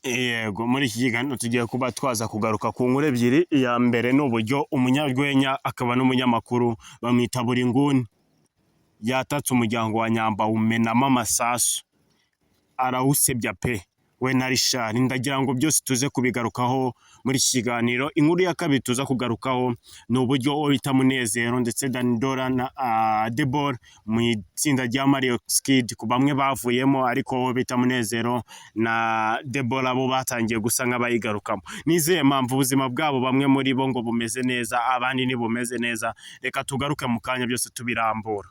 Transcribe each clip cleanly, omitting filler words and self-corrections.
Yego muri iki kiganiro tugiye kuba twaza kugaruka ku nkuru ebyiri. Iya mbere ni uburyo umunyarwenya akaba n'umunyamakuru bamwita Buringuni yatatse umuryango wa Nyamba awumenamo amasasu, arawusebya pe we na Richard. Ndagira ngo byose tuze kubigarukaho muri iki kiganiro. Inkuru ya kabiri tuza kugarukaho ni uburyo uwo bita Munezero ndetse Danidora na Debora mu itsinda rya Mario Skid ku bamwe bavuyemo, ariko uwo bita Munezero na Debora bo batangiye gusa nk'abayigarukamo. Nizeye mpamvu ubuzima bwabo bamwe muri bo ngo bumeze neza, abandi ntibumeze neza. Reka tugaruke mu kanya byose tubirambura.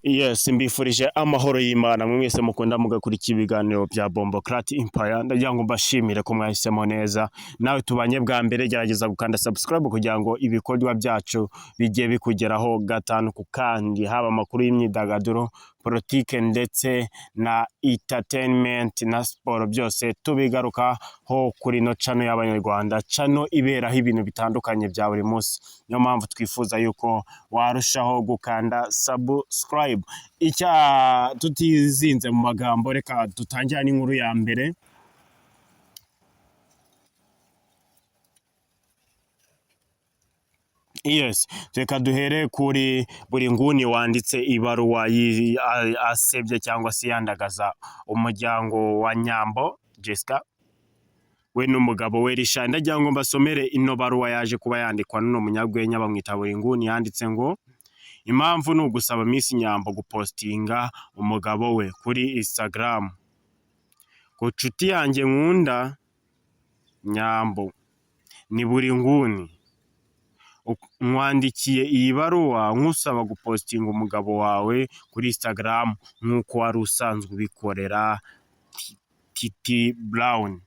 Yes, mbifurije amahoro y'Imana mwese mukunda mugakurikira ibiganiro bya Bomboclat Empire. Ndagira ngo mbashimire ko mwahisemo neza. Nawe tubanye bwa mbere, gerageza gukanda subscribe kugira ngo ibikorwa byacu bijye bikugeraho gatanu ku kandi, haba amakuru y'imyidagaduro, politike ndetse na entertainment na sport, byose tubigarukaho kuri no channel y'Abanyarwanda, channel iberaho ibintu bitandukanye bya buri munsi. Niyo mpamvu twifuza yuko warushaho gukanda subscribe. Icya tutizinze mu magambo, reka dutangira n'inkuru ya mbere. Yes, reka duhere kuri Buringuni wanditse ibaruwa asebye cyangwa se yandagaza umuryango wa Nyambo Jessica we n'umugabo we Richard. Ndagira ngo mbasomere ino baruwa yaje kuba yandikwa n'uno munyarwenya bamwita Buringuni. Yanditse ngo impamvu ni ugusaba Miss Nyambo gupostinga umugabo we kuri Instagram. Ku nshuti yanjye nkunda Nyambo ni Buringuni, mwandikiye iyi baruwa nkusaba gupostinga umugabo wawe kuri Instagram nk'uko wari usanzwe ubikorera Titi Brown.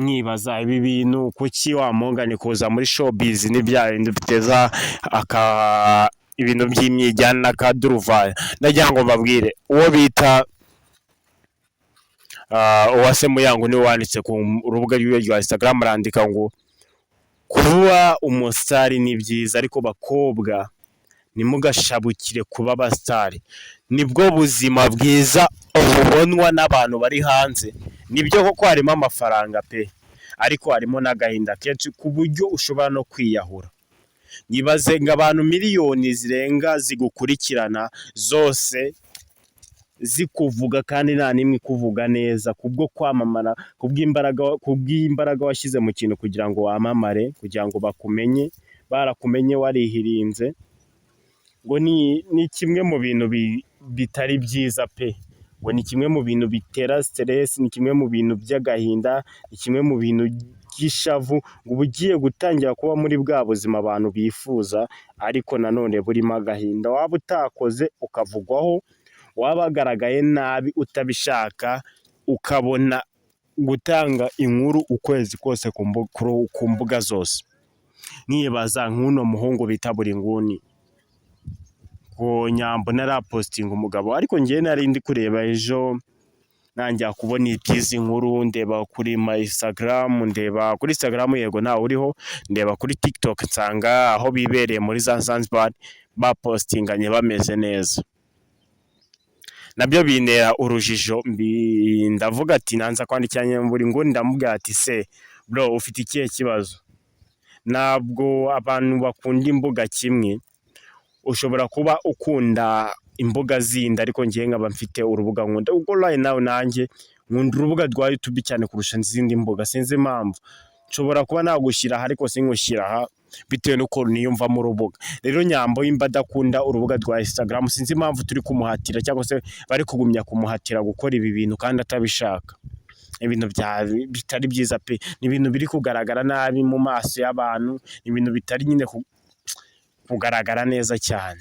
Nkibaza ibi bintu kuki wamungane kuza muri showbiz n'ibya bintu biteza ibintu by'imyijyana n'akaduruvayo. Ndagira ngo mbabwire uwo bita Uwase Muyango niwe wanditse ku rubuga rwiwe rwa Instagram, arandika ngo kuba umusitari ni byiza, ariko bakobwa nimugashabukire kuba abasitari. Nibwo buzima bwiza bubonwa n'abantu bari hanze. Nibyo koko harimo amafaranga pe, ariko harimo n'agahinda kenshi ku buryo ushobora no kwiyahura. Nibaze ngo abantu miliyoni zirenga zigukurikirana zose zikuvuga kandi nta nimwe kuvuga neza, kubwo kwamamara, kubw'imbaraga washyize mu kintu kugira ngo wamamare, kugira ngo bakumenye, barakumenye warihirinze, ngo ni kimwe mu bintu bitari byiza pe. Ngo ni kimwe mu bintu bitera stress, ni kimwe mu bintu by'agahinda, ni kimwe mu bintu by'ishavu, ngo ugiye gutangira kuba muri bwa buzima abantu bifuza, ariko nanone burimo agahinda. Waba utakoze ukavugwaho, wabagaragaye nabi utabishaka, ukabona gutanga inkuru ukwezi kose ku mbuga zose. Nkibaza nk'uno muhungu bita Buringuni ko Nyambo narapostinga umugabo, ariko ngiye nari ndi kureba ejo nanjya kubona iby'izi nkuru, ndeba kuri Instagram, ndeba kuri Instagram yego nawe uriho, ndeba kuri TikTok nsanga aho bibereye muri Zanzibar bapostinganye bameze neza. Nabyo bintera urujijo, ndavuga ati nanza kwandikiranye Buringuni, ndamubwira ati se bro ufite ikihe kibazo? Ntabwo abantu bakunda imbuga kimwe. Ushobora kuba ukunda imbuga zindi, ariko ngiye nkaba mfite urubuga nkunda. Ubwo right now nanjye nkunda urubuga rwa YouTube cyane kurusha izindi mbuga, sinzi impamvu. Nshobora kuba nagushyira ariko sinkushyira aha bitewe n'uko niyumva mu rubuga. Rero Nyambo yimba adakunda urubuga rwa Instagram, sinzi impamvu turi kumuhatira cyangwa se bari kugumya kumuhatira gukora ibi bintu kandi atabishaka. Ibintu bitari byiza pe, ni ibintu biri kugaragara nabi mu maso y'abantu, ni ibintu bitari nyine kugaragara neza cyane.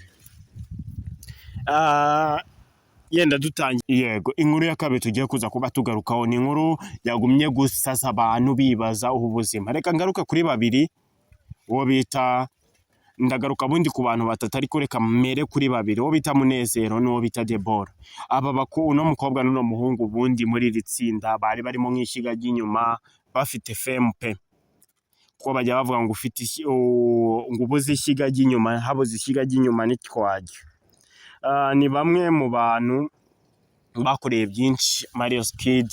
Yenda dutangiye. Yego, inkuru ya kabiri tugiye kuza kuba tugarukaho ni inkuru yagumye gusaza abantu bibaza ubuzima. Reka ngaruka kuri babiri, uwo bita ndagaruka bundi ku bantu batatu ariko reka mere kuri babiri, uwo bita Munezero n'uwo bita Debora. Aba uno mukobwa n'uno muhungu bundi muri iri tsinda bari barimo nk'ishyiga ry'inyuma bafite fame pe, ko bajya bavuga ngo ufite ngo ubuze ishyiga ry'inyuma, habuze ishyiga ry'inyuma ntitwajya. Ni bamwe mu bantu bakoreye byinshi Marios Kid,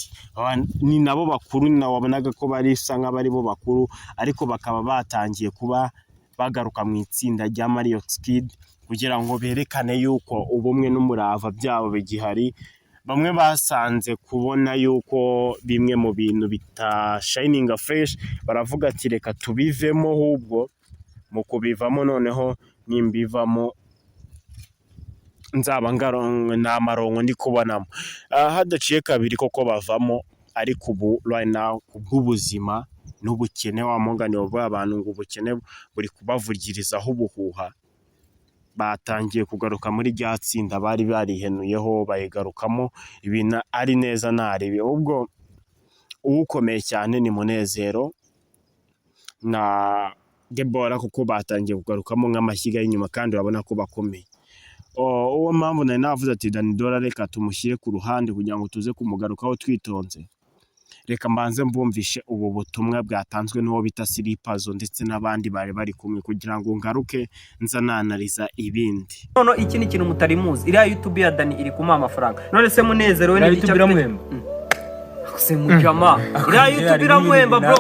ni nabo bakuru, wabonaga ko barisa nk'abari bo bakuru, ariko bakaba batangiye kuba bagaruka mu itsinda rya Marios Kid kugira ngo berekane yuko ubumwe n'umurava byabo bigihari. Bamwe basanze kubona yuko bimwe mu bintu bita shining fresh, baravuga ati reka tubivemo, ahubwo mu kubivamo noneho nimbivamo nzaba nta marongo ndi kubonamo. Hadaciye kabiri koko bavamo, ariko ubu right now kubw'ubuzima n'ubukene, wa mugani wavuga abantu ngo ubukene buri kubavugirizaho ubuhuha, batangiye kugaruka muri rya tsinda bari barihenuyeho, bayigarukamo ibintu ari neza naribi. Ubwo ukomeye cyane ni Munezero na Debora, kuko batangiye kugarukamo nk'amashyiga y'inyuma kandi urabona ko bakomeye. Uwo mpamvu nari navuze ati Dani Dora reka tumushyire ku ruhande kugira ngo tuze kumugarukaho twitonze. Reka mbanze mbumvishe ubu butumwa bwatanzwe n'uwo bita Silipazo ndetse n'abandi bari bari kumwe kugira ngo ngaruke nza nanariza ibindi. None iki ni ikintu mutari muzi, iriya YouTube ya Dani iri kumuha amafaranga. None se Munezero we ni YouTube iramuhemba. Se mujama iriya YouTube iramuhemba bro,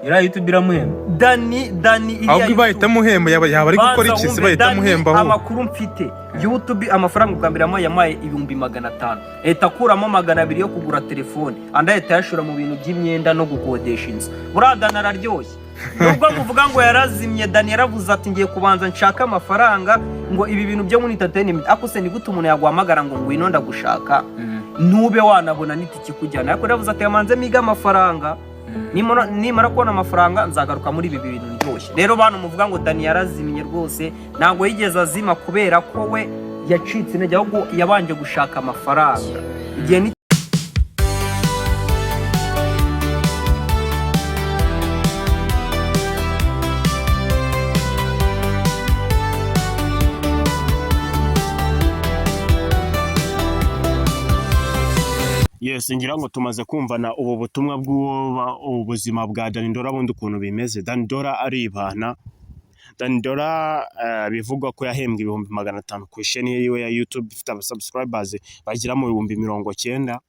iriya YouTube iramuhemba. Dani iriya ahubwo bahita muhemba, yaba ari gukora iki se bahita muhemba aho. Amakuru mfite YouTube amafaranga bwa mbere yamaye 500,000, leta kuramo 200 yo kugura telefone, anda leta yashura mu bintu by'imyenda no gukodesha inzu. Buradana araryoshye nubwo muvuga ngo yarazimye. Dani yaravuze ati ngiye kubanza nshaka amafaranga, ngo ibi bintu byo muri entertainment akuse ni gute umuntu yaguhamagara ngo ngwino ndagushaka nube wanabona n'itiki kujyana. Ariko yaravuze ati yamanze miga amafaranga, nimara kubona amafaranga nzagaruka muri ibi bintu ndyoshye. Rero bantu muvuga ngo Dani yarazimye rwose, ntabwo yigeze azima kubera ko we yacitse intege, ahubwo yabanje gushaka amafaranga. Igihe Yes, ngira ngo tumaze kumvana ubu butumwa bw'ubuzima bwa Dani Dora bundi ukuntu bimeze. Dani Dora aribana. Dani Dora bivugwa ko yahembwe 500,000 ku isheni yiwe ya YouTube, ifite abasubscribers bagira mu 90,000.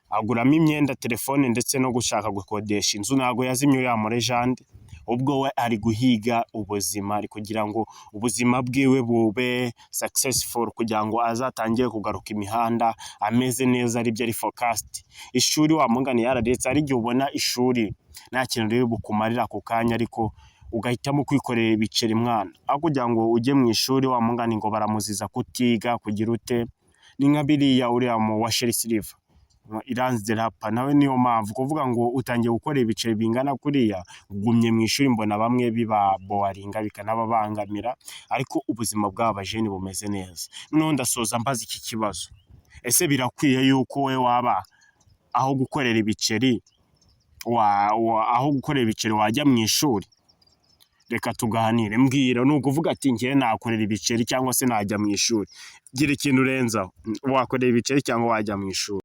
Aguramo imyenda, telefone ndetse no gushaka gukodesha inzu. Ntago yazimye ya Morejande, ubwo we ari guhiga ubuzima, ari kugira ngo ubuzima bwiwe bube successful, kugira ngo azatangiye kugaruka imihanda ameze neza, ari byo ari forecast. Ishuri wa mugani yaradetse, ari gihe ubona ishuri nta kintu rero bukumarira ku kanya, ariko ugahitamo kwikorera ibiceri mwana, aho kugira ngo ujye mu ishuri wa mugani ngo baramuziza kutiga kugira ute. Ni nka biriya uriya mu wa Sherry Silver Iranzi Rapa, nawe niyo mpamvu kuvuga ngo utangiye gukora ibiceri bingana kuriya, ugumye mu ishuri mbona bamwe biba boaringa bikanababangamira, ariko ubuzima bw'abajeni bumeze neza. None ndasoza mbaza iki kibazo, ese birakwiye yuko we waba aho gukorera ibiceri wajya mu ishuri? Reka tuganire, mbwira. Nukuvuga ati ngiye nakorera ibiceri cyangwa se najya mu ishuri, gira ikintu urenzaho, wakorera ibiceri cyangwa wajya mu ishuri?